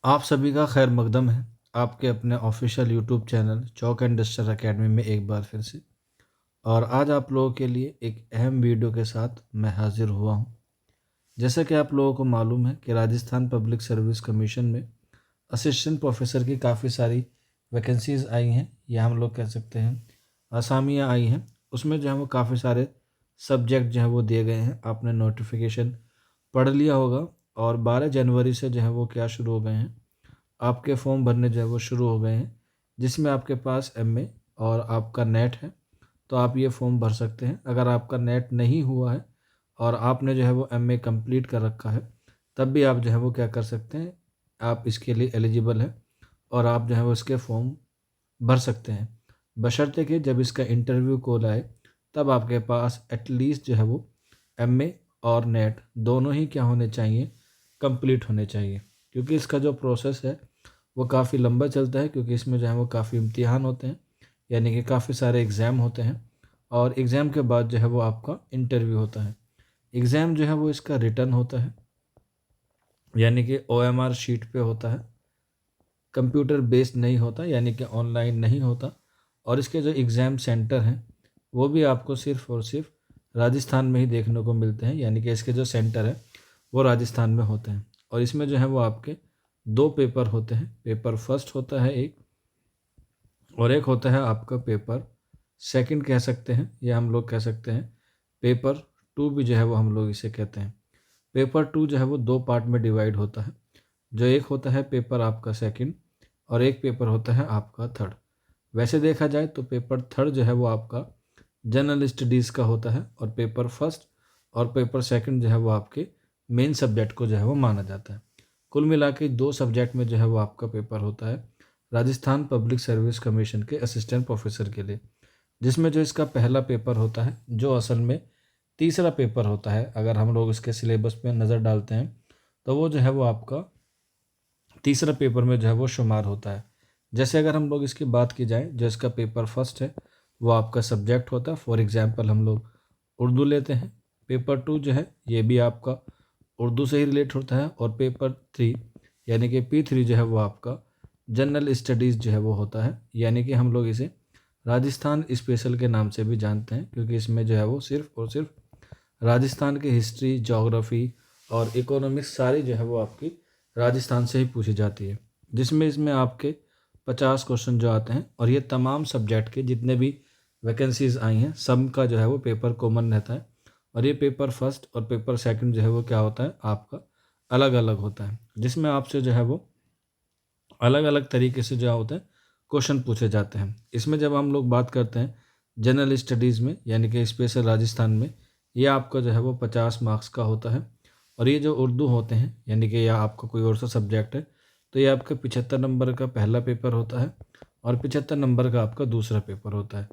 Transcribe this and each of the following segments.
आप सभी का खैर मकदम है आपके अपने official YouTube channel chalk and duster academy में एक बार फिर से। और आज आप लोगों के लिए एक अहम वीडियो के साथ मैं हाजिर हुआ हूं। जैसा कि आप लोगों को मालूम है कि राजस्थान पब्लिक सर्विस कमीशन में असिस्टेंट प्रोफेसर की काफ़ी सारी वैकेंसीज़ आई हैं, या हम लोग कह सकते हैं असामियाँ आई हैं। उसमें जो है वो काफ़ी सारे सब्जेक्ट जो है वो दिए गए हैं। आपने नोटिफिकेशन पढ़ लिया होगा। और 12 जनवरी से जो है वो क्या शुरू हो गए हैं, आपके फॉर्म भरने जो है वो शुरू हो गए हैं। जिसमें आपके पास एमए और आपका नेट है तो आप ये फॉर्म भर सकते हैं। अगर आपका नेट नहीं हुआ है और आपने जो है वो एमए कंप्लीट कर रखा है, तब भी आप जो है वो क्या कर सकते हैं, आप इसके लिए एलिजिबल हैं और आप जो है वो इसके फॉर्म भर सकते हैं। बशर्ते कि जब इसका इंटरव्यू कॉल आए तब आपके पास एटलीस्ट जो है वो एमए और नेट दोनों ही क्या होने चाहिए, कंप्लीट होने चाहिए। क्योंकि इसका जो प्रोसेस है वो काफ़ी लंबा चलता है, क्योंकि इसमें जो है वो काफ़ी इम्तिहान होते हैं, यानी कि काफ़ी सारे एग्ज़ाम होते हैं। और एग्ज़ाम के बाद जो है वो आपका इंटरव्यू होता है। एग्ज़ाम जो है वो इसका रिटर्न होता है, यानी कि ओएमआर शीट पे होता है, कंप्यूटर बेस्ड नहीं होता, यानी कि ऑनलाइन नहीं होता। और इसके जो एग्ज़ाम सेंटर हैं वो भी आपको सिर्फ़ और सिर्फ राजस्थान में ही देखने को मिलते हैं, यानी कि इसके जो सेंटर है वो राजस्थान में होते हैं। और इसमें जो है वो आपके दो पेपर होते हैं। पेपर फर्स्ट होता है एक, और एक होता है आपका पेपर सेकंड कह सकते हैं, या हम लोग कह सकते हैं पेपर टू भी जो है वो हम लोग इसे कहते हैं। पेपर टू जो है वो दो पार्ट में डिवाइड होता है। जो एक होता है पेपर आपका सेकंड और एक पेपर होता है आपका थर्ड। वैसे देखा जाए तो पेपर थर्ड जो है वो आपका जनरल स्टडीज़ का होता है, और पेपर फर्स्ट और पेपर सेकंड जो है वो आपके मेन सब्जेक्ट को जो है वो माना जाता है। कुल मिला के दो सब्जेक्ट में जो है वो आपका पेपर होता है राजस्थान पब्लिक सर्विस कमीशन के असिस्टेंट प्रोफेसर के लिए। जिसमें जो इसका पहला पेपर होता है, जो असल में तीसरा पेपर होता है, अगर हम लोग इसके सिलेबस पे नज़र डालते हैं तो वो जो है वो आपका तीसरा पेपर में जो है वो शुमार होता है। जैसे अगर हम लोग इसकी बात की जाए, जो इसका पेपर फर्स्ट है वो आपका सब्जेक्ट होता है। फॉर एग्जांपल हम लोग उर्दू लेते हैं। पेपर टू जो है ये भी आपका उर्दू से ही रिलेट होता है। और पेपर थ्री यानी कि P3 जो है वो आपका जनरल स्टडीज़ जो है वो होता है, यानी कि हम लोग इसे राजस्थान स्पेशल के नाम से भी जानते हैं, क्योंकि इसमें जो है वो सिर्फ़ और सिर्फ राजस्थान की हिस्ट्री, ज्योग्राफी और इकोनॉमिक्स सारी जो है वो आपकी राजस्थान से ही पूछी जाती है। जिसमें इसमें आपके 50 क्वेश्चन जो आते हैं, और ये तमाम सब्जेक्ट के जितने भी वैकेंसीज आई हैं सब का जो है वो पेपर कॉमन रहता है। और ये पेपर फर्स्ट और पेपर सेकंड जो है वो क्या होता है आपका अलग अलग होता है, जिसमें आपसे जो है वो अलग अलग तरीके से जो होता है क्वेश्चन पूछे जाते हैं। इसमें जब हम लोग बात करते हैं जनरल स्टडीज़ में, यानी कि स्पेशल राजस्थान में, ये आपका जो है वो 50 मार्क्स का होता है। और ये जो उर्दू होते हैं, यानी कि या आपका कोई और सा सब्जेक्ट है, तो ये आपका 75 नंबर का पहला पेपर होता है और 75 नंबर का आपका दूसरा पेपर होता है।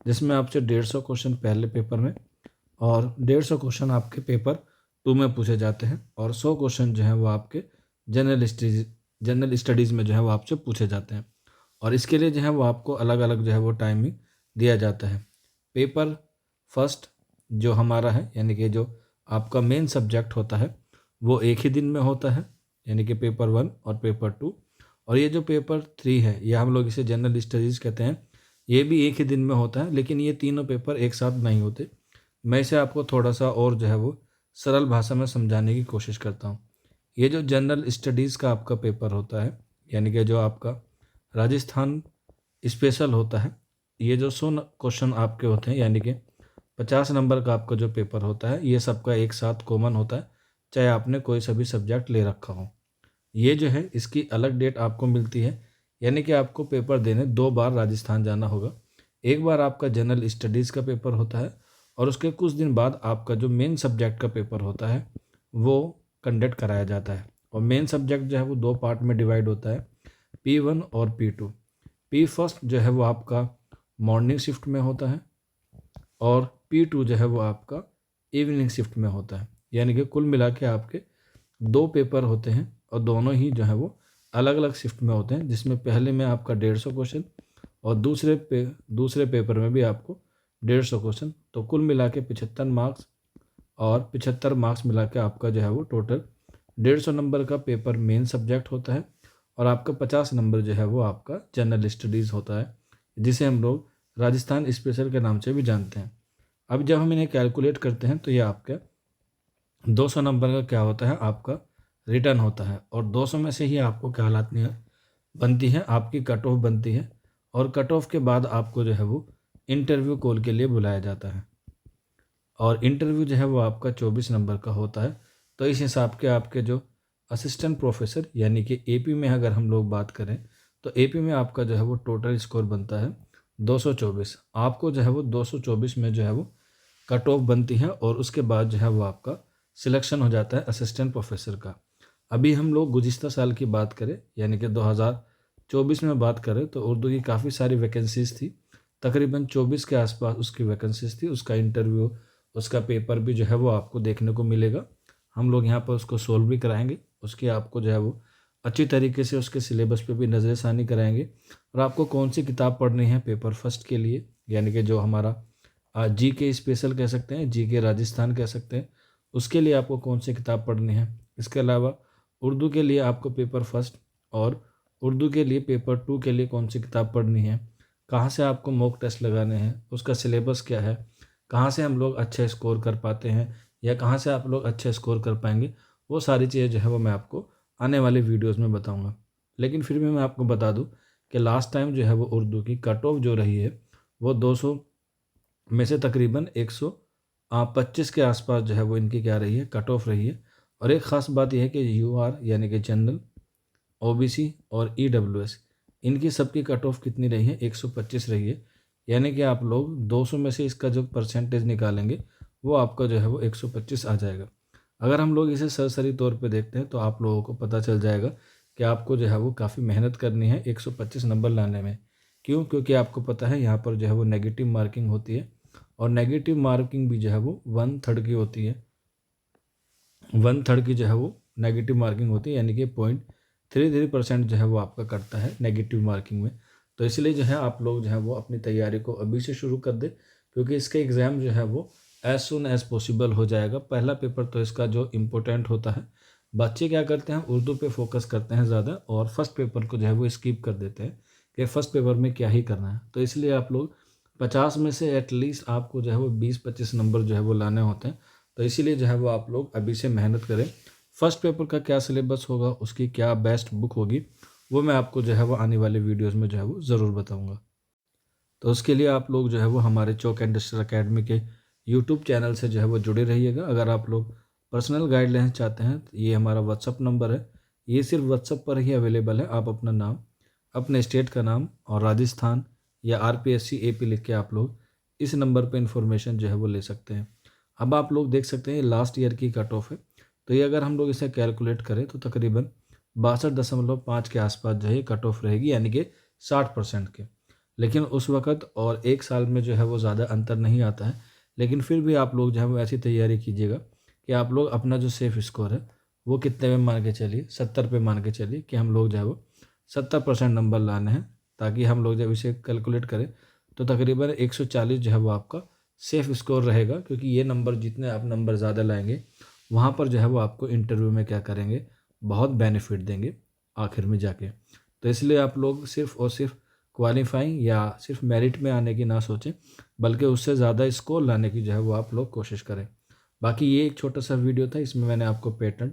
जिसमें आपसे 150 क्वेश्चन पहले पेपर में और 150 क्वेश्चन आपके पेपर टू में पूछे जाते हैं, और 100 क्वेश्चन जो है वो आपके जनरल स्टडीज़ में जो है वो आपसे पूछे जाते हैं। और इसके लिए जो है वो आपको अलग अलग जो है वो टाइमिंग दिया जाता है। पेपर फर्स्ट जो हमारा है, यानी कि जो आपका मेन सब्जेक्ट होता है, वो एक ही दिन में होता है, यानी कि पेपर वन और पेपर टू। और ये जो पेपर थ्री है, या हम लोग इसे जनरल स्टडीज़ कहते हैं, ये भी एक ही दिन में होता है, लेकिन ये तीनों पेपर एक साथ नहीं होते। मैं इसे आपको थोड़ा सा और जो है वो सरल भाषा में समझाने की कोशिश करता हूँ। ये जो जनरल स्टडीज़ का आपका पेपर होता है, यानी कि जो आपका राजस्थान स्पेशल होता है, ये जो 100 क्वेश्चन आपके होते हैं, यानी कि 50 नंबर का आपका जो पेपर होता है, ये सबका एक साथ कॉमन होता है, चाहे आपने कोई सा भी सब्जेक्ट ले रखा हो। ये जो है इसकी अलग डेट आपको मिलती है, यानी कि आपको पेपर देने दो बार राजस्थान जाना होगा। एक बार आपका जनरल स्टडीज़ का पेपर होता है, और उसके कुछ दिन बाद आपका जो मेन सब्जेक्ट का पेपर होता है वो कंडक्ट कराया जाता है। और मेन सब्जेक्ट जो है वो दो पार्ट में डिवाइड होता है, P1 और P2। पी फर्स्ट जो है वो आपका मॉर्निंग शिफ्ट में होता है, और P2 जो है वो आपका इवनिंग शिफ्ट में होता है। यानी कि कुल मिला के आपके दो पेपर होते हैं, और दोनों ही जो है वो अलग अलग शिफ्ट में होते हैं। जिसमें पहले में आपका 150 क्वेश्चन और दूसरे पेपर में भी आपको 150 क्वेश्चन, तो कुल मिला के 75 मार्क्स। और 75 मार्क्स मिला के आपका जो है वो टोटल 150 नंबर का पेपर मेन सब्जेक्ट होता है, और आपका 50 नंबर जो है वो आपका जनरल स्टडीज़ होता है, जिसे हम लोग राजस्थान स्पेशल के नाम से भी जानते हैं। अब जब हम इन्हें कैलकुलेट करते हैं तो ये आपका 200 नंबर का क्या होता है, आपका रिटर्न होता है, और 200 में से ही आपको क्या बनती है, आपकी कट ऑफ बनती है, और कट ऑफ के बाद आपको जो है वो इंटरव्यू कॉल के लिए बुलाया जाता है, और इंटरव्यू जो है वो आपका 24 नंबर का होता है। तो इस हिसाब के आपके जो असिस्टेंट प्रोफेसर यानी कि एपी में अगर हम लोग बात करें तो एपी में आपका जो है वो टोटल स्कोर बनता है 224। आपको जो है वो 224 में जो है वो कट ऑफ बनती है, और उसके बाद जो है वो आपका सिलेक्शन हो जाता है असिस्टेंट प्रोफेसर का। अभी हम लोग गुज़िश्ता साल की बात करें यानी कि 2024 में बात करें तो उर्दू की काफ़ी सारी वैकेंसीज़ थी, तकरीबन 24 के आसपास उसकी वैकेंसीज़ थी। उसका इंटरव्यू, उसका पेपर भी जो है वो आपको देखने को मिलेगा। हम लोग यहाँ पर उसको सोल्व भी कराएंगे, उसकी आपको जो है वो अच्छी तरीके से उसके सिलेबस पे भी नज़रसानी कराएंगे, और आपको कौन सी किताब पढ़नी है पेपर फर्स्ट के लिए, यानी कि जो हमारा जी के स्पेशल कह सकते हैं, जी के राजस्थान कह सकते हैं, उसके लिए आपको कौन सी किताब पढ़नी है। इसके अलावा उर्दू के लिए आपको पेपर फर्स्ट और उर्दू के लिए पेपर 2 के लिए कौन सी किताब पढ़नी है, कहाँ से आपको मॉक टेस्ट लगाने हैं, उसका सिलेबस क्या है, कहाँ से हम लोग अच्छे स्कोर कर पाते हैं या कहाँ से आप लोग अच्छे स्कोर कर पाएंगे, वो सारी चीज़ें जो है वो मैं आपको आने वाले वीडियोज़ में बताऊँगा। लेकिन फिर भी मैं आपको बता दूँ कि लास्ट टाइम जो है वो उर्दू की कट ऑफ जो रही है वो 200 में से तकरीबन 125 के आसपास जो है वो इनकी क्या रही है, कट ऑफ रही है। और एक ख़ास बात यह है कि यूआर यानी कि जनरल, ओबीसी और ईडब्ल्यूएस, इनकी सबकी कट ऑफ कितनी रही है, 125 रही है। यानी कि आप लोग 200 में से इसका जो परसेंटेज निकालेंगे वो आपका जो है वो 125 आ जाएगा। अगर हम लोग इसे सरसरी तौर पे देखते हैं तो आप लोगों को पता चल जाएगा कि आपको जो है वो काफ़ी मेहनत करनी है 125 नंबर लाने में। क्यों? क्योंकि आपको पता है यहाँ पर जो है वो नेगेटिव मार्किंग होती है, और नेगेटिव मार्किंग भी जो है वो 1/3 की होती है। 1/3 की जो है वो नेगेटिव मार्किंग होती है, यानी कि 0.33% जो है वो आपका कटता है नेगेटिव मार्किंग में। तो इसलिए जो है आप लोग जो है वो अपनी तैयारी को अभी से शुरू कर दे, क्योंकि इसका एग्ज़ाम जो है वो एज़ सुन एज़ पॉसिबल हो जाएगा। पहला पेपर तो इसका जो इम्पोर्टेंट होता है, बच्चे क्या करते हैं, उर्दू पे फोकस करते हैं ज़्यादा, और फर्स्ट पेपर को जो है वो स्किप कर देते हैं कि फर्स्ट पेपर में क्या ही करना है। तो इसलिए आप लोग 50 में से एटलीस्ट आपको जो है वो 20-25 नंबर जो है वो लाने होते हैं। तो इसीलिए जो है वो आप लोग अभी से मेहनत करें। फर्स्ट पेपर का क्या सिलेबस होगा, उसकी क्या बेस्ट बुक होगी, वो मैं आपको जो है वो आने वाले वीडियोज़ में जो है वो ज़रूर बताऊँगा। तो उसके लिए आप लोग जो है वो हमारे चौक एंड डस्टर अकेडमी के यूट्यूब चैनल से जो है वो जुड़े रहिएगा। अगर आप लोग पर्सनल गाइडलाइंस चाहते हैं तो ये हमारा व्हाट्सअप नंबर है, ये सिर्फ व्हाट्सअप पर ही अवेलेबल है। आप अपना नाम, अपने स्टेट का नाम और राजस्थान या आरपीएससी एपी लिख के आप लोग इस नंबर पर इंफॉर्मेशन जो है वो ले सकते हैं। अब आप लोग देख सकते हैं लास्ट ईयर की कट ऑफ है, तो ये अगर हम लोग इसे कैलकुलेट करें तो तकरीबन 62.5 के आसपास जो है कट ऑफ रहेगी, यानी कि 60% के। लेकिन उस वक़्त और एक साल में जो है वो ज़्यादा अंतर नहीं आता है। लेकिन फिर भी आप लोग जो है वो ऐसी तैयारी कीजिएगा कि आप लोग अपना जो सेफ स्कोर है वो कितने में मान के चलिए, 70 पे मान के चलिए कि हम लोग जो है वो 70% नंबर लाने हैं, ताकि हम लोग जब इसे कैलकुलेट करें तो तकरीबन 140 जो है वो आपका सेफ स्कोर रहेगा। क्योंकि ये नंबर, जितने आप नंबर ज़्यादा लाएंगे वहाँ पर जो है वो आपको इंटरव्यू में क्या करेंगे, बहुत बेनिफिट देंगे आखिर में जाके। तो इसलिए आप लोग सिर्फ़ और सिर्फ क्वालिफाइंग या सिर्फ मेरिट में आने की ना सोचें, बल्कि उससे ज़्यादा स्कोर लाने की जो है वो आप लोग कोशिश करें। बाकी ये एक छोटा सा वीडियो था, इसमें मैंने आपको पैटर्न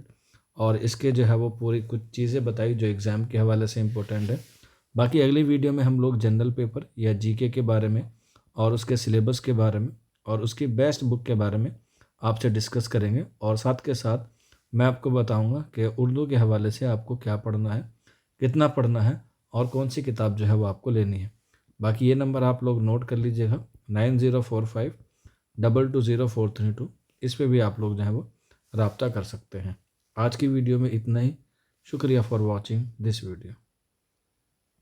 और इसके जो है वो पूरी कुछ चीज़ें बताई जो एग्ज़ाम के हवाले से इम्पोर्टेंट है। बाकी अगली वीडियो में हम लोग जनरल पेपर या जीके के बारे में और उसके सिलेबस के बारे में और उसकी बेस्ट बुक के बारे में आपसे डिस्कस करेंगे, और साथ के साथ मैं आपको बताऊंगा कि उर्दू के हवाले से आपको क्या पढ़ना है, कितना पढ़ना है और कौन सी किताब जो है वो आपको लेनी है। बाकी ये नंबर आप लोग नोट कर लीजिएगा, 9045220432। इस पे भी आप लोग जो है वो रब्ता कर सकते हैं। आज की वीडियो में इतना ही। शुक्रिया फॉर वॉचिंग दिस वीडियो।